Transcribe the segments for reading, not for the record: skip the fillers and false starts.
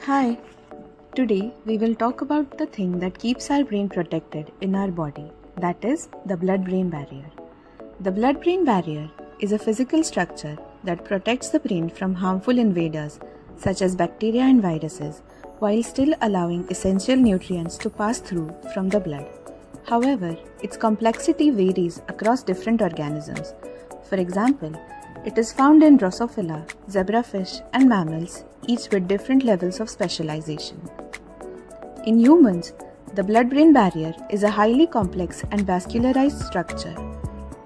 Hi, today we will talk about the thing that keeps our brain protected in our body, that is, the blood-brain barrier. The blood-brain barrier is a physical structure that protects the brain from harmful invaders such as bacteria and viruses while still allowing essential nutrients to pass through from the blood. However, its complexity varies across different organisms. For example, it is found in Drosophila, zebrafish, and mammals, each with different levels of specialization. In humans, the blood-brain barrier is a highly complex and vascularized structure.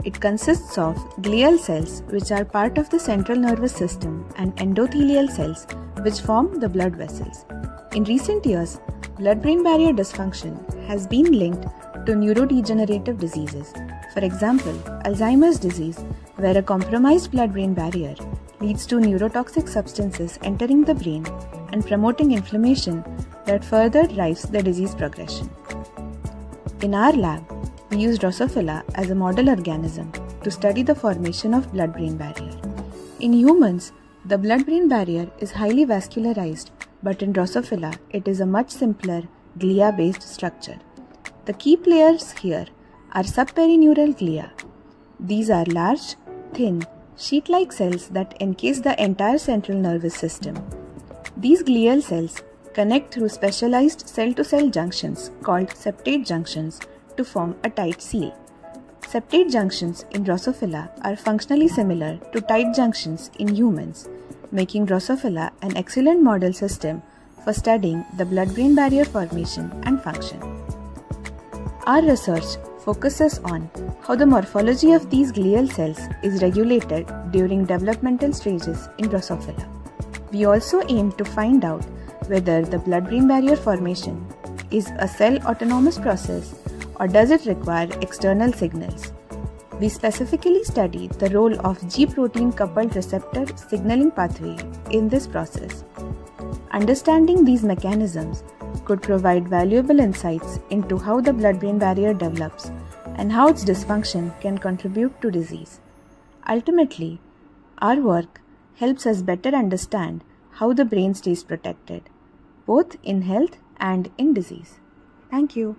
It consists of glial cells, which are part of the central nervous system, and endothelial cells, which form the blood vessels. In recent years, blood-brain barrier dysfunction has been linked to neurodegenerative diseases. For example, Alzheimer's disease, where a compromised blood-brain barrier leads to neurotoxic substances entering the brain and promoting inflammation that further drives the disease progression. In our lab, we use Drosophila as a model organism to study the formation of blood-brain barrier. In humans, the blood-brain barrier is highly vascularized, but in Drosophila, it is a much simpler glia-based structure. The key players here are subperineural glia. These are large, thin, sheet-like cells that encase the entire central nervous system. These glial cells connect through specialized cell-to-cell junctions called septate junctions to form a tight seal. Septate junctions in Drosophila are functionally similar to tight junctions in humans, making Drosophila an excellent model system for studying the blood-brain barrier formation and function. Our research focuses on how the morphology of these glial cells is regulated during developmental stages in Drosophila. We also aim to find out whether the blood-brain barrier formation is a cell-autonomous process or does it require external signals. We specifically study the role of G-protein coupled receptor signaling pathway in this process. Understanding these mechanisms could provide valuable insights into how the blood-brain barrier develops and how its dysfunction can contribute to disease. Ultimately, our work helps us better understand how the brain stays protected, both in health and in disease. Thank you.